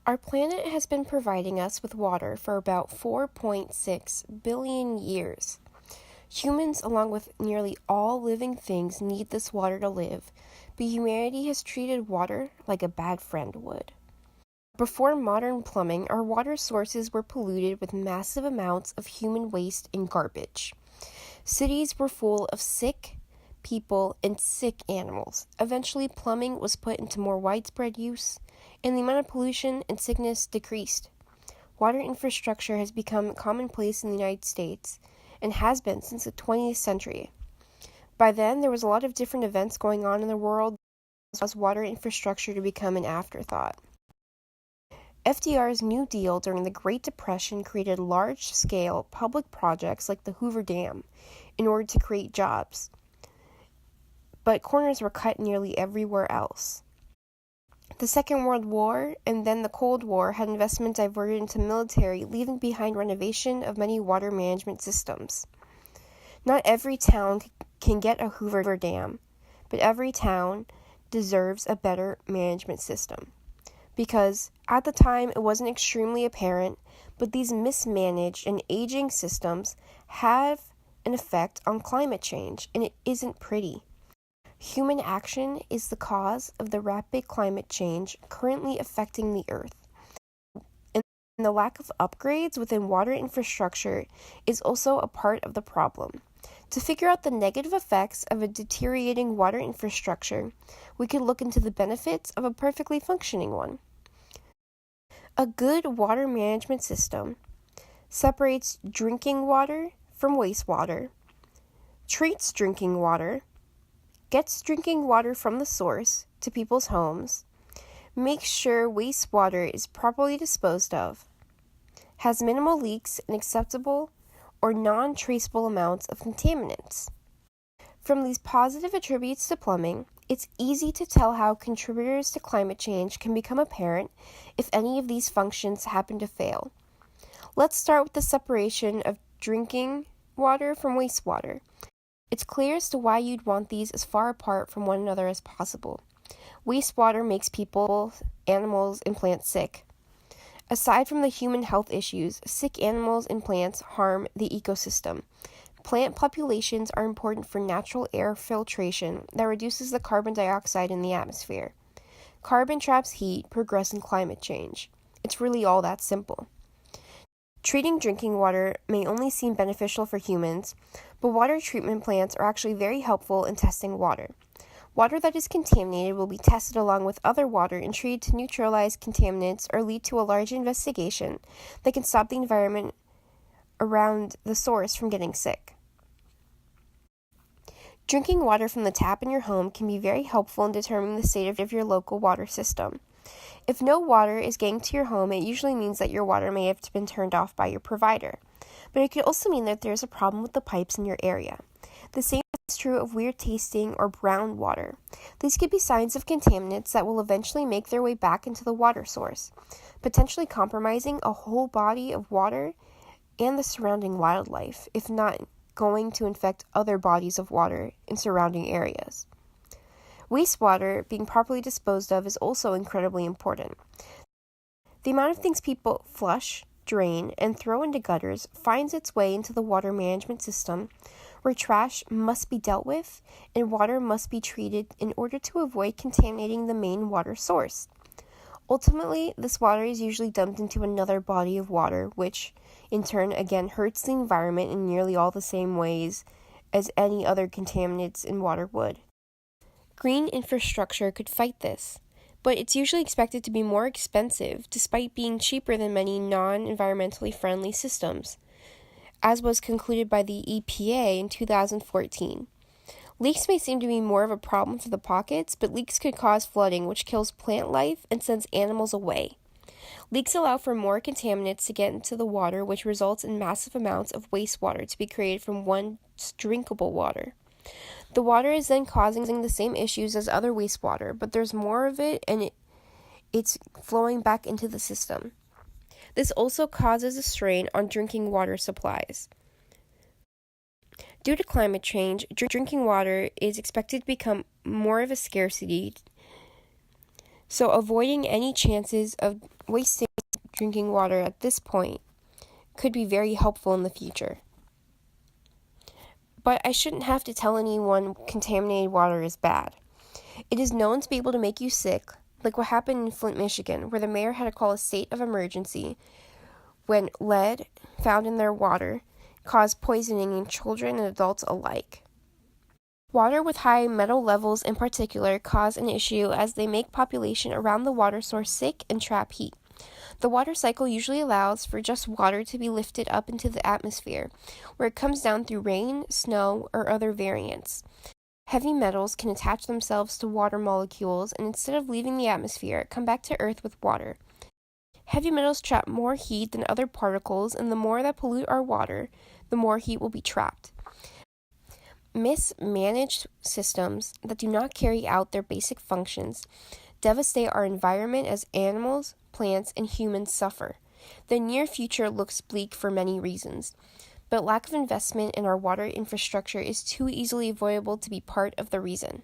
Our planet has been providing us with water for about 4.6 billion years. Humans, along with nearly all living things, need this water to live, but humanity has treated water like a bad friend would. Before modern plumbing, our water sources were polluted with massive amounts of human waste and garbage. Cities were full of sick people and sick animals. Eventually, plumbing was put into more widespread use, and the amount of pollution and sickness decreased. Water infrastructure has become commonplace in the United States and has been since the 20th century. By then, there was a lot of different events going on in the world that caused water infrastructure to become an afterthought. FDR's New Deal during the Great Depression created large-scale public projects like the Hoover Dam in order to create jobs, but corners were cut nearly everywhere else. The Second World War and then the Cold War had investment diverted into military, leaving behind renovation of many water management systems. Not every town can get a Hoover Dam, but every town deserves a better management system. Because at the time it wasn't extremely apparent, but these mismanaged and aging systems have an effect on climate change, and it isn't pretty. Human action is the cause of the rapid climate change currently affecting the Earth. And the lack of upgrades within water infrastructure is also a part of the problem. To figure out the negative effects of a deteriorating water infrastructure, we could look into the benefits of a perfectly functioning one. A good water management system separates drinking water from wastewater, treats drinking water, gets drinking water from the source to people's homes, makes sure wastewater is properly disposed of, has minimal leaks and acceptable or non-traceable amounts of contaminants. From these positive attributes to plumbing, it's easy to tell how contributors to climate change can become apparent if any of these functions happen to fail. Let's start with the separation of drinking water from wastewater. It's clear as to why you'd want these as far apart from one another as possible. Wastewater makes people, animals, and plants sick. Aside from the human health issues, sick animals and plants harm the ecosystem. Plant populations are important for natural air filtration that reduces the carbon dioxide in the atmosphere. Carbon traps heat, progressing climate change. It's really all that simple. Treating drinking water may only seem beneficial for humans, but water treatment plants are actually very helpful in testing water. Water that is contaminated will be tested along with other water and treated to neutralize contaminants or lead to a large investigation that can stop the environment around the source from getting sick. Drinking water from the tap in your home can be very helpful in determining the state of your local water system. If no water is getting to your home, it usually means that your water may have been turned off by your provider. But it could also mean that there's a problem with the pipes in your area. The same is true of weird tasting or brown water. These could be signs of contaminants that will eventually make their way back into the water source, potentially compromising a whole body of water and the surrounding wildlife, if not going to infect other bodies of water in surrounding areas. Wastewater being properly disposed of is also incredibly important. The amount of things people flush, drain, and throw into gutters finds its way into the water management system, where trash must be dealt with and water must be treated in order to avoid contaminating the main water source. Ultimately, this water is usually dumped into another body of water, which in turn again hurts the environment in nearly all the same ways as any other contaminants in water would. Green infrastructure could fight this, but it's usually expected to be more expensive despite being cheaper than many non-environmentally friendly systems, as was concluded by the EPA in 2014. Leaks may seem to be more of a problem for the pockets, but leaks could cause flooding, which kills plant life and sends animals away. Leaks allow for more contaminants to get into the water, which results in massive amounts of wastewater to be created from once drinkable water. The water is then causing the same issues as other wastewater, but there's more of it and it's flowing back into the system. This also causes a strain on drinking water supplies. Due to climate change, drinking water is expected to become more of a scarcity So avoiding any chances of wasting drinking water at this point could be very helpful in the future. But I shouldn't have to tell anyone contaminated water is bad. It is known to be able to make you sick, like what happened in Flint, Michigan, where the mayor had to call a state of emergency when lead found in their water caused poisoning in children and adults alike. Water with high metal levels in particular cause an issue as they make population around the water source sick and trap heat. The water cycle usually allows for just water to be lifted up into the atmosphere, where it comes down through rain, snow, or other variants. Heavy metals can attach themselves to water molecules and instead of leaving the atmosphere, come back to Earth with water. Heavy metals trap more heat than other particles, and the more that pollute our water, the more heat will be trapped. Mismanaged systems that do not carry out their basic functions devastate our environment as animals, plants, and humans suffer. The near future looks bleak for many reasons, but lack of investment in our water infrastructure is too easily avoidable to be part of the reason.